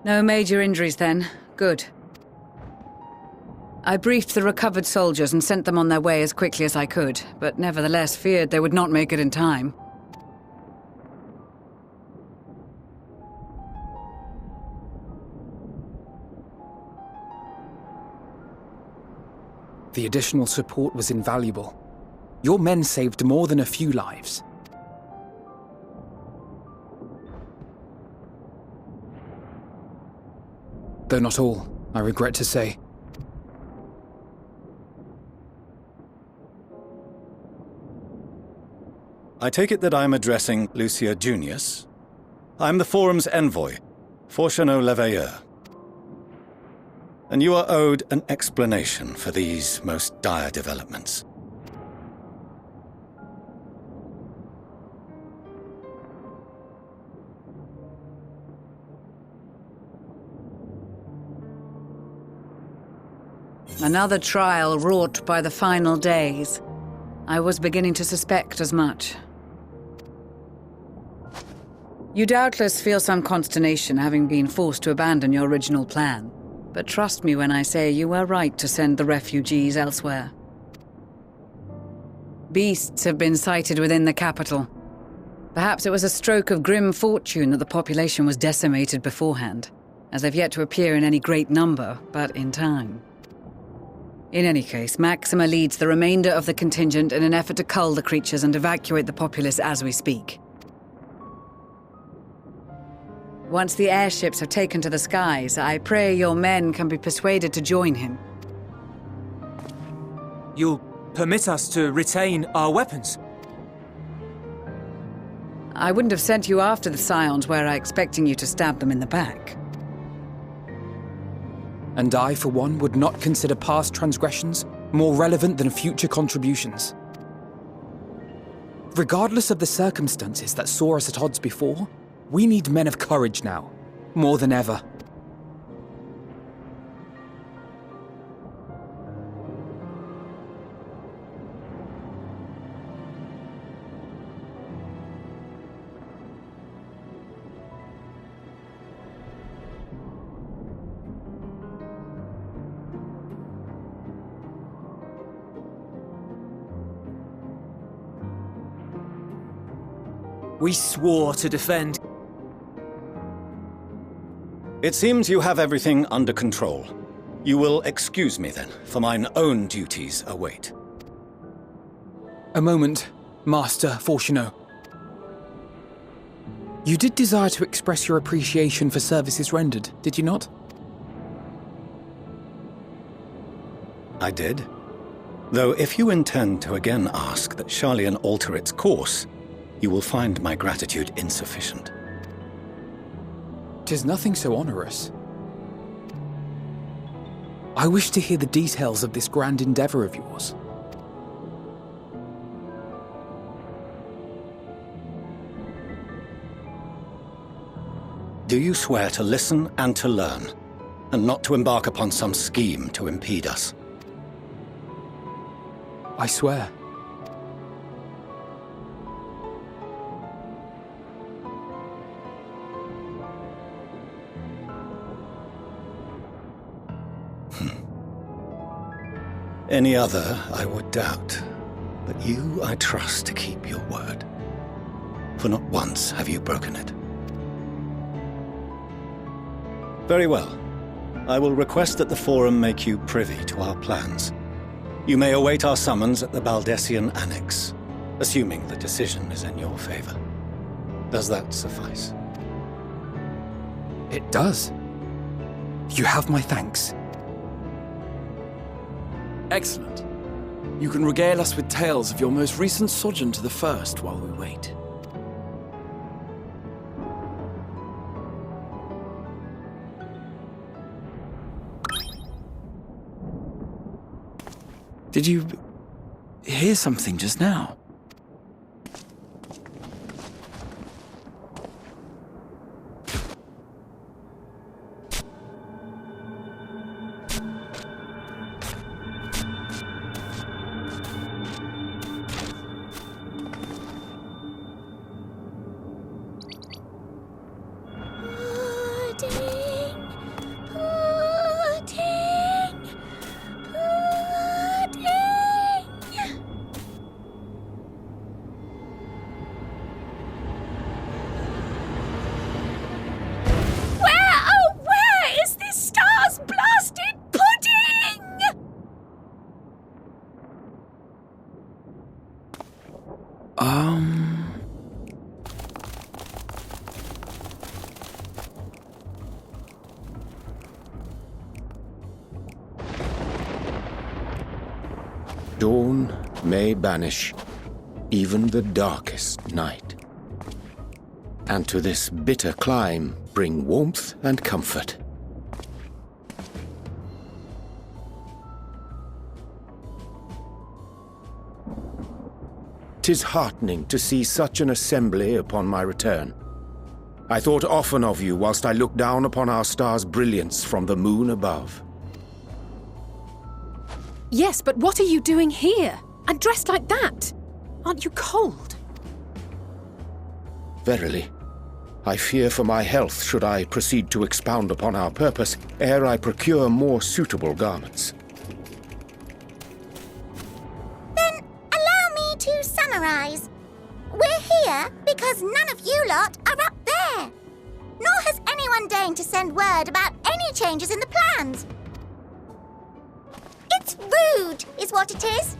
No major injuries then. Good. I briefed the recovered soldiers and sent them on their way as quickly as I could, but nevertheless feared they would not make it in time. The additional support was invaluable. Your men saved more than a few lives. Though not all, I regret to say. I take it that I'm addressing Lucia Junius. I'm the Forum's envoy, Fortuneau Leveilleur. And you are owed an explanation for these most dire developments. Another trial wrought by the final days. I was beginning to suspect as much. You doubtless feel some consternation having been forced to abandon your original plan. But trust me when I say you were right to send the refugees elsewhere. Beasts have been sighted within the capital. Perhaps it was a stroke of grim fortune that the population was decimated beforehand, as they've yet to appear in any great number, but in time. In any case, Maxima leads the remainder of the contingent in an effort to cull the creatures and evacuate the populace as we speak. Once the airships have taken to the skies, I pray your men can be persuaded to join him. You'll permit us to retain our weapons? I wouldn't have sent you after the Scions were I expecting you to stab them in the back. And I, for one, would not consider past transgressions more relevant than future contributions. Regardless of the circumstances that saw us at odds before, we need men of courage now, more than ever. We swore to defend. It seems you have everything under control. You will excuse me then, for mine own duties await. A moment, Master Fortuneau. You did desire to express your appreciation for services rendered, did you not? I did. Though if you intend to again ask that Charlian alter its course, you will find my gratitude insufficient. 'Tis nothing so onerous. I wish to hear the details of this grand endeavor of yours. Do you swear to listen and to learn, and not to embark upon some scheme to impede us? I swear. Any other I would doubt, but you I trust to keep your word. For not once have you broken it. Very well. I will request that the Forum make you privy to our plans. You may await our summons at the Baldessian Annex, assuming the decision is in your favor. Does that suffice? It does. You have my thanks. Excellent. You can regale us with tales of your most recent sojourn to the First while we wait. Did you hear something just now? Dawn may banish even the darkest night, and to this bitter clime bring warmth and comfort. 'Tis heartening to see such an assembly upon my return. I thought often of you whilst I looked down upon our star's brilliance from the moon above. Yes, but what are you doing here? And dressed like that? Aren't you cold? Verily, I fear for my health should I proceed to expound upon our purpose ere I procure more suitable garments. Then allow me to summarize. We're here because none of you lot are up there. Nor has anyone deigned to send word about any changes in the plans. It's rude, is what it is.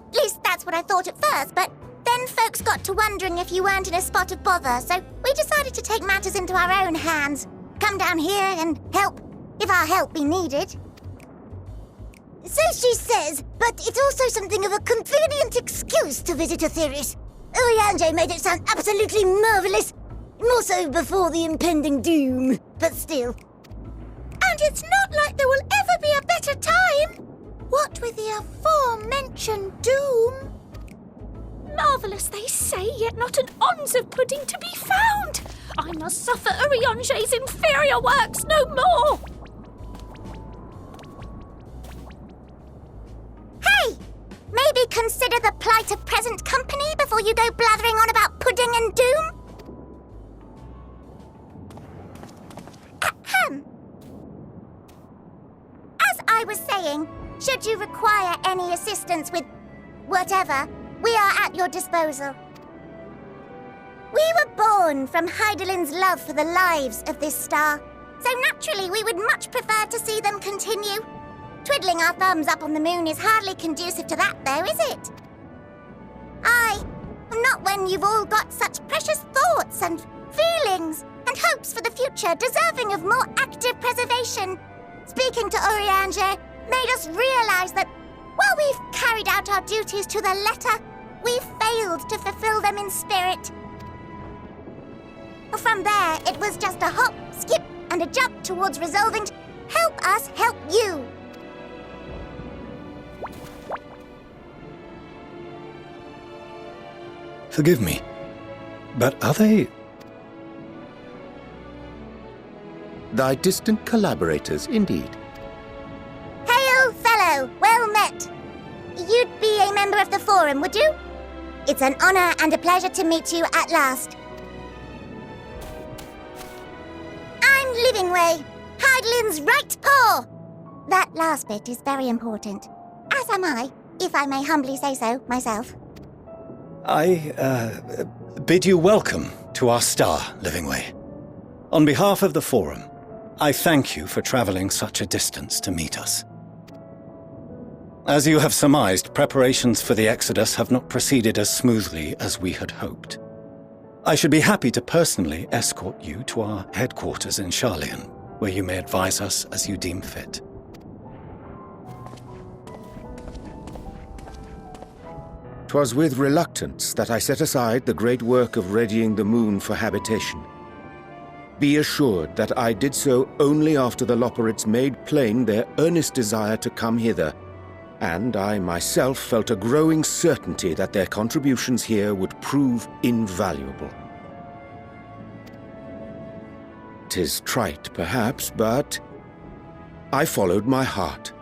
At least that's what I thought at first, but then folks got to wondering if you weren't in a spot of bother, so we decided to take matters into our own hands. Come down here and help, if our help be needed. So she says, but it's also something of a convenient excuse to visit Etheris. Urianger made it sound absolutely marvellous. More so before the impending doom, but still. And it's not like there will ever be a better time. What with the aforementioned doom? Marvellous, they say, yet not an ounce of pudding to be found. I must suffer Urianger's inferior works no more. Hey! Maybe consider the plight of present company before you go blathering on about pudding and doom? Ahem. As I was saying, should you require any assistance with whatever, we are at your disposal. We were born from Hydaelyn's love for the lives of this star, so naturally we would much prefer to see them continue. Twiddling our thumbs up on the moon is hardly conducive to that, though, is it? Aye, not when you've all got such precious thoughts and feelings and hopes for the future deserving of more active preservation. Speaking to Urianger made us realize that while we've carried out our duties to the letter, we've failed to fulfill them in spirit. From there, it was just a hop, skip, and a jump towards resolving to help us help you. Forgive me, but are they... Thy distant collaborators, indeed. Hail, fellow! Well met! You'd be a member of the Forum, would you? It's an honor and a pleasure to meet you at last. I'm Livingway, Hydaelyn's right paw! That last bit is very important. As am I, if I may humbly say so myself. I bid you welcome to our star, Livingway. On behalf of the Forum, I thank you for traveling such a distance to meet us. As you have surmised, preparations for the Exodus have not proceeded as smoothly as we had hoped. I should be happy to personally escort you to our headquarters in Sharlayan, where you may advise us as you deem fit. 'Twas with reluctance that I set aside the great work of readying the moon for habitation. Be assured that I did so only after the Loperites made plain their earnest desire to come hither, and I myself felt a growing certainty that their contributions here would prove invaluable. 'Tis trite, perhaps, but I followed my heart.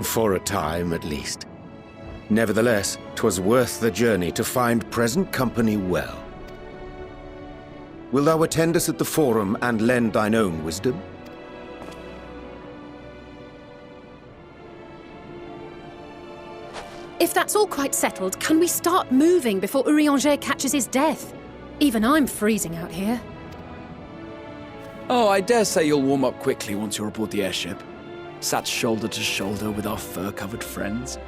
For a time, at least. Nevertheless, 'twas worth the journey to find present company well. Wilt thou attend us at the Forum and lend thine own wisdom? If that's all quite settled, can we start moving before Urianger catches his death? Even I'm freezing out here. Oh, I dare say you'll warm up quickly once you're aboard the airship. Sat shoulder to shoulder with our fur-covered friends.